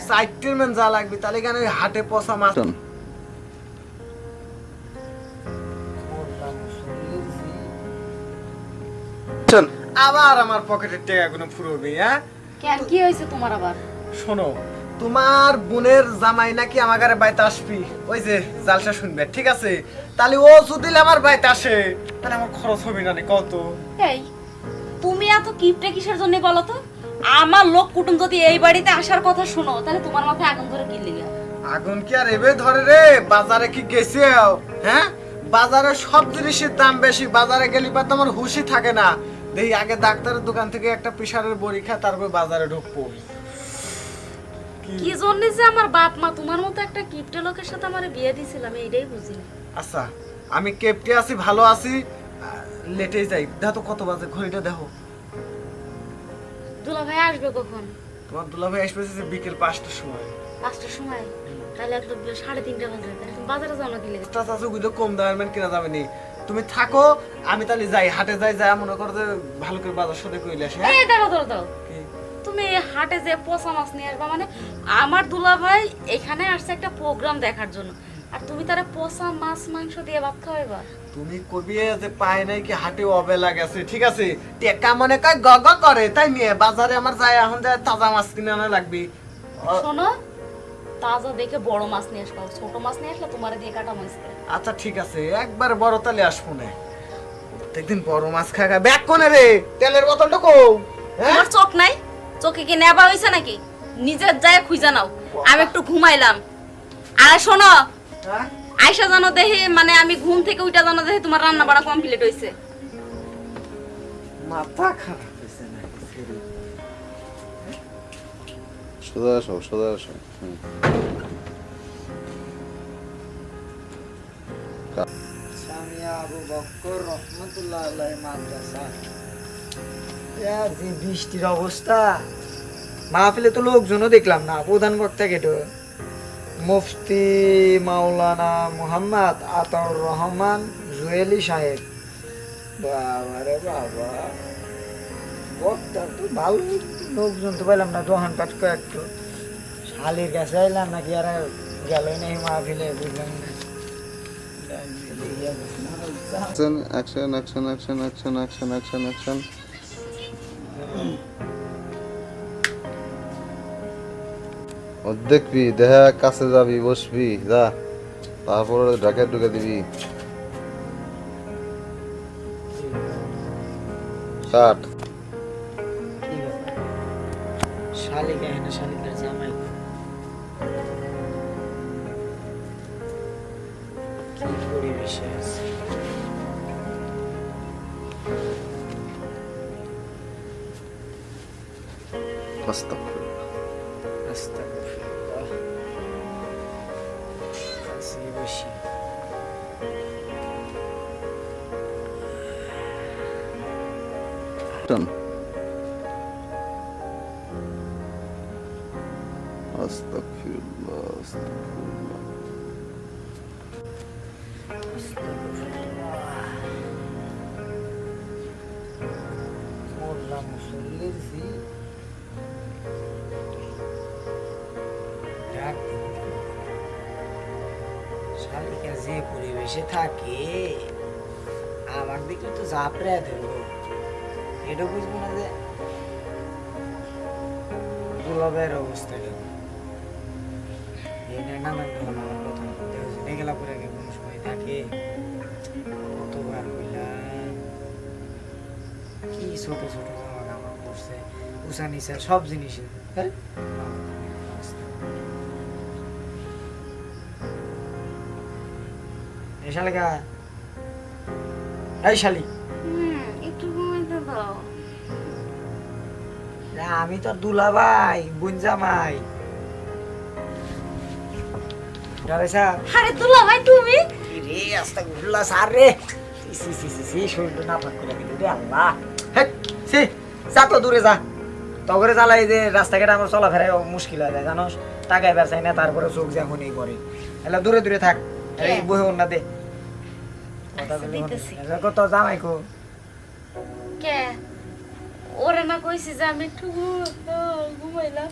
সাইটের মেন যা লাগবে তাহলে কেন হাটে পচা মাছ আবার আমার পকেটের টাকাগুলো ফুরবে। হ্যাঁ কেন কি হয়েছে তোমার আবার? শোনো, তোমার বোনের জামাই নাকি আমার ঘরে বাইতে আসবি, ওই যে জালসা শুনবে, ঠিক আছে? তাহলে ও যদি আমার বাইতে আসে তাহলে আমার খরচ হবে না কত? এই তুমি এত কিপটে কিসের জন্য বলো তো? আমার লোক কুটুম যদি এই বাড়িতে আসার কথা শোনো তাহলে তোমার মাথায় আগুন ধরে কি লিগা? আগুন কি আর এবে ধরে রে? বাজারে কি গেছে? হ্যাঁ, বাজারে সব জিনিসের দাম বেশি, বাজারে গেলে পর তোমার হুশই থাকে না। দেখি আগে ডাক্তারের দোকান থেকে একটা প্রেসারের বড়ি খা, তারপর বাজারে ঢুকবো। কি জন্য যে আমার বাপ মা তোমার মতো একটা কিপটে লোকের সাথে আমারে বিয়ে দিয়েছিলাম এইটাই বুঝি না। আচ্ছা, আমি কেপটে আছি, ভালো আছি, লেটে যাই। দেখো তো কত বাজে, ঘড়িটা দেখো। দুলা ভাই আসবে কখন? তোমার দুলাভাই আসবে বিকেল 5টার সময়। 5টার সময়? তাহলে একটা 3:30 বাজে। তাহলে তুমি বাজারে যাও না কি লাগে? চাচা ওগুলো কম দামের মান কিনা যাবে নি। তুমি থাকো, আমি তাহলে যাই, হাটে যাই, যা মনে করো যে ভালো করে বাজার সদে কইলে আসি। এই দাঁড়াও তুমি হাটে যে পচা মাছ নিয়ে আসবা? মানে আমার দুলা ভাই এখানে আসছে একটা প্রোগ্রাম দেখার জন্য, আর তুমি তারা পচা মাছ মাংস দিয়ে ভাত খাওয়াইবা? তুমি কবি যে পায় নাই কি হাটে অবেলা গেছে, ঠিক আছে? টেকা মনে কয় গগ করে, তাই নিয়ে বাজারে আমার যায়, এখন যায় তাজা মাছ কিনে আনা লাগবে। শোনো, তাজা দেখে বড় মাছ নিয়ে আসবা, ছোট মাছ নিয়ে আসলে তোমারে দিয়ে কাটা মাছ করে। আচ্ছা ঠিক আছে, একবার বড় তালে আসবো না। প্রত্যেকদিন বড় মাছ খাগা। ব্যাগ কোনে রে? তেলের বোতলটা কো? হ্যাঁ, তোমার চোখ নাই? চোখে কি নেবা হইছে নাকি? নিজের যায় খুঁজে নাও। আমি একটু ঘুমাইলাম। আর শোনো, হ্যাঁ, আয়শা জানো দেখে, মানে আমি ঘুম থেকে উঠা জানো দেখে তোমার রান্না বাড়া কমপ্লিট হইছে। মাথা খারাপ হইছে না? সোজা আসো। সামিয়া আবু বকর রহমাতুল্লাহ আলাইহি মাদ্রাসা। ইয়ার যে বৃষ্টির অবস্থা, মাহফিলে তো লোকজনও দেখলাম না। প্রধান বক্তা কেটো? মুফতি মাওলানা মুহাম্মদ আতাউর রহমান জুয়েলি সাহেব। বাবা রে বাবা, বক্তা তো ভালো, লোকজন তো পাইলাম না। দোহান পাট একটু শালির কাছে আইলাম নাকি আর গেলই নাই মাহফিলে, বুঝলাম না। অ্যাকশন। দেখবি, দেখা কাছে যাবি, বসবি, যা, তারপরে ঢুকে দিবি। কাট। শালিকা এনে শালিকার জামাই কি পরিবেশে আছে। আস্তাগফিরুল্লাহ। কাছে বসি। মোল্লা মুসল্লির জি ডাক দিন। শালিকা যে পরিবেশে থাকে আমার দেখলে তো ঝাপড়ে দেব। এটা বুঝবো না যে দুলাভের অবস্থা কেমন। এই নানান ধরনের কথা এগুলা করে কোন সময় থাকে। কতবার বললাম, কি ছোট ছোট জামা কাপড় পরছে, উষা নিচা সব জিনিসের। হ্যাঁ, এই শালিকা, এই শালি, একটু ঘুমাইতে দাও। আমি তো দুলাভাই, বোন জামাই। আরে দুলা ভাই তুমি? রে আস্তাগফিরুল্লাহ স্যার রে, শরীরটা না পাক করে দিল রে আল্লাহ। হেট, সি যা তো দূরে যা। তগরে জ্বালাই যে রাস্তাঘাটে আমার চলাফেরা মুশকিল হয়ে যায় জানোস। টাকা এবার চাই না, তারপরে চোখ যেমনই করে। এলা দূরে দূরে থাক। এই বহে ওনা দে। কথা বলি কত জামাই কো? কে? ওরে না কইছি যে আমি একটু ঘুমাইলাম,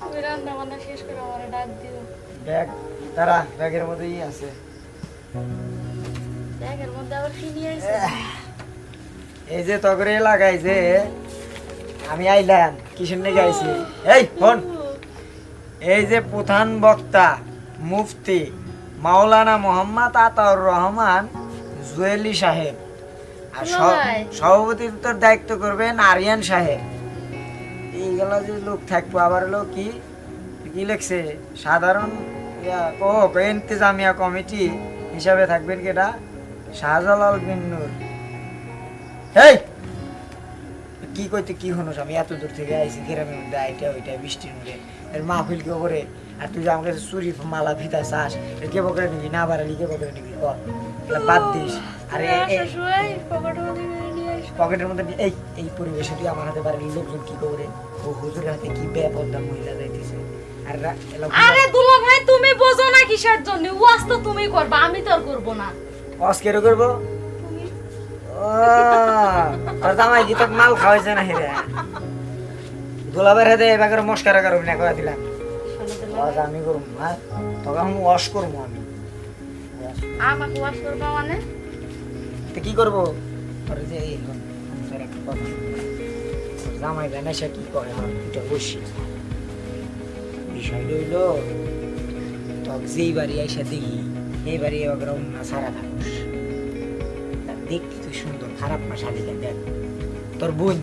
তুমি রান্না বান্না শেষ করে আমার ডাক দিও। ব্যাগ তারা ব্যাগের মধ্যেই আছে। ব্যাগের মধ্যে আবার কি নিয়ে আইছে? এই যে তগরে লাগাই যে আমি আইলাম কিসের নিয়ে গাইছি। এই ফোন, এই যে প্রধান বক্তা মুফতি মাওলানা মোহাম্মদ আতাউর রহমান জুয়েলি সাহেব, আর ভাই। সভাপতিত্বের দায়িত্ব করবেন আরিয়ান সাহেব। এইগুলা যে লোক থাকবো, আবার হলো কি কি লিখছে সাধারণ ইন্তেজামিয়া কমিটি হিসাবে থাকবেন কেটা শাহজালাল বিন নূর। এই কি কইতে কি হনোস, আমি এত দূর থেকে আইছি গ্রামের মধ্যে, আইটা ওইটা বৃষ্টির মধ্যে এর মাহফিল কেউ করে, আর তুই যে আমার কাছে চুরি মালা ফিতা চাস, এর কে বকরে নিবি না বাড়ালি কে বকরে নিবি কর, এগুলা বাদ দিস। আরে পকেটের মধ্যে এই এই পরিবেশে তুই আমার হাতে বাড়ির লোকজন কি করে, ও হুজুরের হাতে কি বেপরদা মহিলা যাইতেছে। আর আরে দুলা ভাই তুমি বোঝো না কিসের জন্য, ওয়াজ তো তুমি করবা, আমি তো আর করবো না। অস্কের করবো তোর জামাই কি তোর মাল খাওয়াইছে না হিরে গোলাপের হাতে এবার মস্কারা করবি না করে দিলাম। আমি করবো হ্যাঁ, তখন আমি ওয়াশ করবো। আমি আমাকে ওয়াশ করবা মানে তো কি করবো, তোর যে এই তোর একটা কথা, তোর জামাই বেনাইসা কি করে আমার দুটো বসি বিষয় রইল, তোর যেই বাড়ি আইসা দেখি এই বাড়ি এবার না সারা থাকুস, দেখতে তুই সুন্দর, খারাপ না শালিকা দেখ। তোর বোন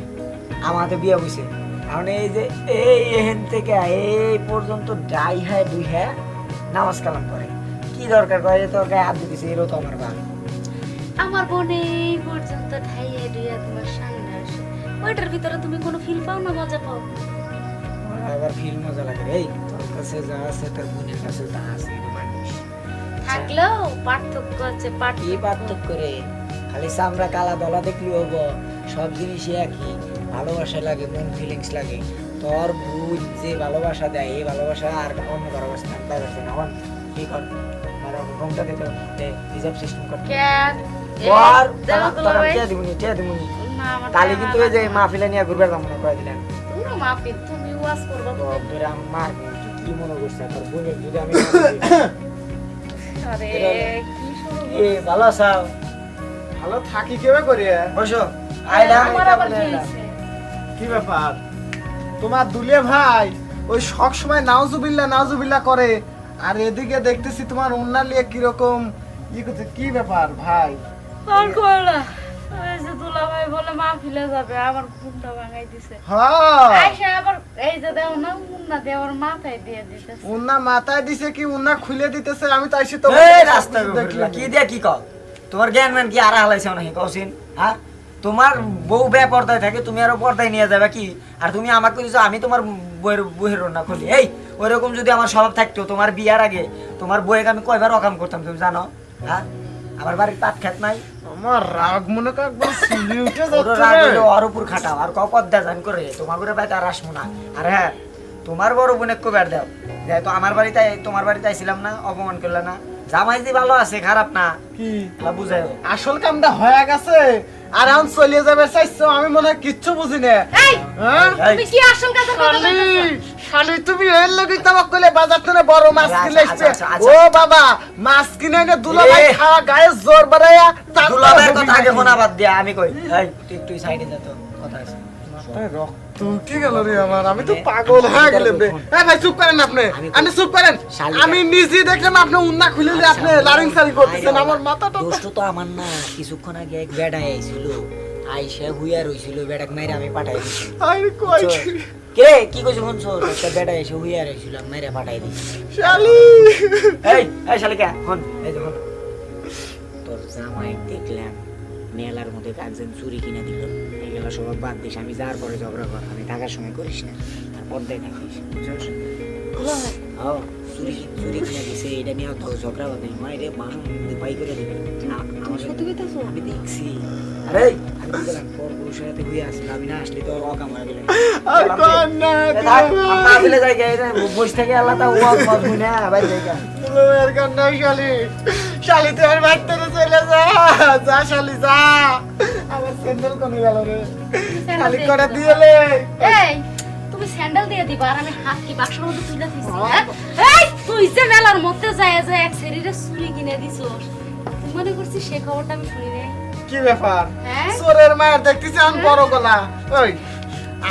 আমাদের বিয়ে বসে এখন এই যে এই এখান থেকে এই পর্যন্ত ডাই হ্যাঁ দুই হ্যাঁ নামাজ কালাম করে, কি দরকার করে যে তোর গায়ে হাত দিতেছে, এরও তো আমার ভালো। আমার বোন এই পর্যন্ত ঠাইয়া দিয়া তোমার সামনে আসে, ওইটার ভিতরে তুমি কোনো ফিল পাও না, মজা পাও? ওরা আবার ফিল মজা লাগে, এই তোর কাছে যা আছে তোর বোনের কাছে তা আছে, এটা মানিস। থাকলেও পার্থক্য আছে, কি পার্থক্য রে, খালি চামড়া কালা দলা দেখলি হবো, সব জিনিসই একই, ভালোবাসা লাগে, মন ফিলিংস লাগে। তোর বোন যে ভালোবাসা দেয় এই ভালোবাসা আর অন্য কারো কাছে পাইবে না। হন কি কর আর রংটা দিতে রিজার্ভ সিস্টেম কর ক্যাট আর দেখো দুলা ভাই, কে দিমুনি না আমার কালি কিন্তু এই যে মাহফিলে নিয়ে ঘুরবে মনে করে দিলেন, পুরো মাফিক, তুমি ওয়াজ করবা তো তুমি। ধরে আমার কি মনে করছে তোর বোনের যদি আমি আরে কি শুরু এ ভালো আছাও, ভালো থাকি কেবে করে? বসো আইলা আমার আবার কি হইছে? কি ব্যাপার? তোমার দুলে ভাই ওই সব সময় নাউজুবিল্লাহ করে, আর এদিকে দেখতেছি তোমার ওন্না লিয়ে কিরকম ই করছে। কি ব্যাপার ভাই? আর কইলা ওই যে দুলা ভাই বলে মাহফিলে যাবে, আমার ঘুমটা ভাঙাই দিছে। হ্যাঁ, আইসা আবার এই যে দেও না মুন্না দিয়ে আমার মাথায় দিয়ে দিতেছে। ওন্না মাথায় দিছে কি ওন্না খুলে দিতেছে? আমি তো আইসি তো এই রাস্তা দেখলা কি দিয়া কি কও, তোমার জ্ঞান মান কি আর হালাইছো নাকি কওছিন? হ্যাঁ তোমার বউ বেপরদায় থাকে, তুমি আরো পর্দায় নিয়ে যাবে কি? আর তুমি আমাকে কইছো আমি তোমার বউয়ের রান্না খুলি। এই ওইরকম যদি আমার স্বভাব থাকতো তোমার বিয়ার আগে তোমার বউকে আমি কয়বার অকাম করতাম তুমি জানো? হ্যাঁ আমার বাড়ির পাট খেত নাই, আমার রাগ মনে কর একবার সিলি উঠে ওর যাচ্ছে রাগ রে। হইলো ওর উপর খাটাও আর কপদ্দা জান করে তোমার ঘরে পাইতে আর আসবো না। আর হ্যাঁ তোমার বড় বোনে কবার দাও, যেহেতু আমার বাড়িতে তোমার বাড়িতে আইছিলাম না, অপমান করলে না। জামাই যে ভালো আছে খারাপ না কি বুঝাইও, আসল কামটা হয়ে গেছে আর এখন চলে যাবে চাইছো? আমি মনে হয় কিচ্ছু বুঝি না। এই হ্যাঁ তুমি কি আসল কথা কথা কইতেছো? শালি তুমি এর লগি তামাক কইলে বাজার থেকে বড় মাছ আচ্ছা, কিনে আচ্ছা, এসছে। আচ্ছা, ও বাবা মাছ কিনে এনে দুলা ভাই এ। খাওয়া গায়ে জোর বাড়াইয়া তারপর দুলাভাইয়ের হবি কথা আগে নাকি? শোনা বাদ দিয়া আমি কই এই তুই একটু সাইডে যা তো কথা আছে। মাথায় রক্ত কি গেল রে আমার, আমি তো পাগল হয়ে গেলাম রে। এই ভাই চুপ করেন আপনি, আপনি চুপ করেন। শালি- আমি নিজে দেখলাম আপনি উন্না খুলে দিয়ে আপনি লারিং সারি করতেছেন, আমার মাথাটা তো- দোষ্ট তো আমার না, কিছুক্ষণ আগে এক বেড়া আইছিল, আইসা হুইয়া রইছিল, বেড়াক মাইরে আমি পাঠাই দিছি। আরে কই কে কি কইছ শুনছো? একটা বেড়া এসে হুইয়া রইছিল, আমি মাইরে পাঠাই দিছি। শালি এই শালিকা হন, এই যে হন, তোর জামাই দেখলাম মেলার মধ্যে একজন চুরি কিনে দিল, এইগুলা সব বাদ দিস, আমি যার পরে ঝগড়া কর, আমি টাকার সময় করিস না, আর পর্দায় থাকিস বুঝছস? ও চুরি কিনে দিছে, এটা নিয়ে তো ঝগড়া বাঁধে মাইরে বাসন পাই করে দিবি। আমার সত্যি কইতাছো? আমি দেখছি। আরে আমি বললাম পর পুরুষের হাতে হয়ে আসলে আমি না আসলে তো অকাম হয়ে গেলেন। আর কোন না মাহফিলে যাই গে বসে থেকে আল্লাহ তা ওয়াজ মাজ বুনা ভাই যাই গে দুলাভাইয়ের কান্না শালি শালি তো আর বাড়িতে চলে যা যা শালি যা আমার স্যান্ডেল কোনে গেল রে শালি করে দিয়েলে এই তুমি স্যান্ডেল দিয়ে দিবা আর আমি হাত কি বাক্সের মধ্যে তুলে দিছি হ্যাঁ এই তুই যে মেলার মধ্যে যায় যে এক শরীরে চুরি কিনে দিছস তুই মনে করছিস সে খবরটা আমি শুনি নাই কি ব্যাপার হ্যাঁ? চোরের মায়ের দেখতেছি আমি বড় গলা ওই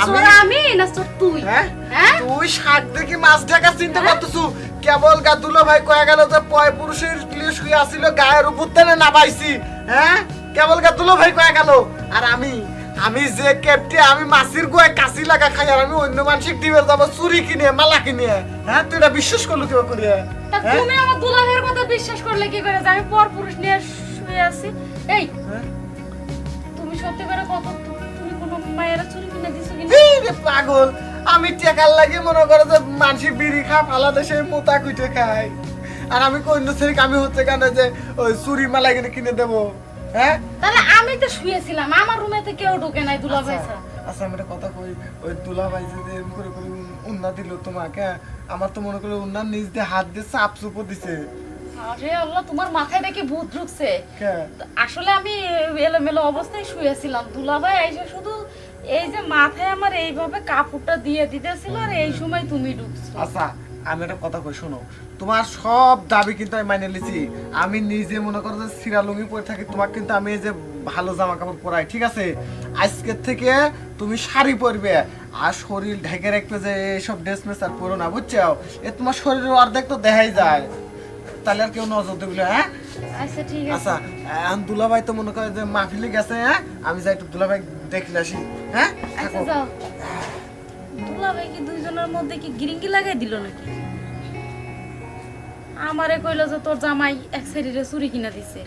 চোর আমি না চোর তুই হ্যাঁ হ্যাঁ তুই শাক দেখি মাছ ঢাকা চিন্তা করতেছু কেবল গা দুলো ভাই কয়ে গেল যে পয় পুরুষের লিয়ে শুয়ে আসিল গায়ের উপর তেনে না পাইছি হ্যাঁ কেবল গা দুলো ভাই কয়ে গেল আর আমি যে কেপটে আমি মাছির গোয়ে কাশি লাগা খাই আর আমি অন্য মানসিক দিবে যাব চুরি কিনে মালা কিনে হ্যাঁ তুই এটা বিশ্বাস করলু কেউ করিয়া তা তুমি আমার দুলাভাইয়ের কথা বিশ্বাস করলে কি করে যে আমি পর পুরুষ নিয়ে শুয়ে আছি এই তুমি সত্যি করে কত তুমি কোনো মায়ের চুরি কিনে দিছো কিনা এই রে পাগল আমি টেকার লাগে মনে করে যে মানসি বিড়ি খা ফালা দেশে মোতা কুইটে খাই আর আমি কইন্য ছেড়ে আমি হচ্ছে কেন যে ওই চুরি মালা কিনে দেবো হ্যাঁ তাহলে আমি তো শুয়েছিলাম আমার রুমেতে কেউ ঢোকে নাই দুলাভাই ছাড়া আচ্ছা আমি একটা কথা কই ওই দুলাভাই যে এরকম করে করে উন্না দিল তোমাকে হ্যাঁ? আমার তো মনে করলো উন্নার নিচ দিয়ে হাত দিয়ে চাপ চুপো দিছে আরে আল্লাহ তোমার মাথায় দেখি ভূত ঢুকছে কে? আসলে আমি এলোমেলো অবস্থায় শুয়েছিলাম দুলাভাই এসে শুধু এই যে মাথায় আমার এইভাবে কাপড়টা দিয়ে দিতেছিল আর এই সময় তুমি ঢুকছো আচ্ছা আমি একটা কথা কই শোনো তোমার সব দাবি কিন্তু আমি মাইনে নিয়েছি আমি নিজে মনে করো যে সিরা লুঙ্গি পরে থাকি তোমাকে কিন্তু আমি এই যে ভালো জামা কাপড় পরাই ঠিক আছে আজকের থেকে তুমি শাড়ি পরবে আর শরীর ঢেকে রাখবে যে এইসব ড্রেস মেস আর পরো না বুঝছো এ তোমার শরীরের অর্ধেক তো দেখাই যায় তাহলে আর কেউ নজর দেবে হ্যাঁ আচ্ছা ঠিক আছে আচ্ছা এখন দুলাভাই তো মনে করে যে মাহফিলে গেছে হ্যাঁ আমি যাই একটু দুলাভাই দেখলে আসি হ্যাঁ আচ্ছা থাকো। যাও দুলাভাই কি দুইজনের মধ্যে কি গিরিঙ্গি লাগাই দিল নাকি আমারে কইলো যে তোর জামাই এক শরীরে চুরি কিনা দিছে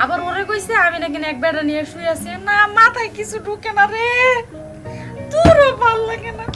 আবার ওরে কইছে আমি নাকি এক বেড়া নিয়ে শুয়ে আছি না মাথায় কিছু ঢুকে না রে তোরও ভাল লাগে না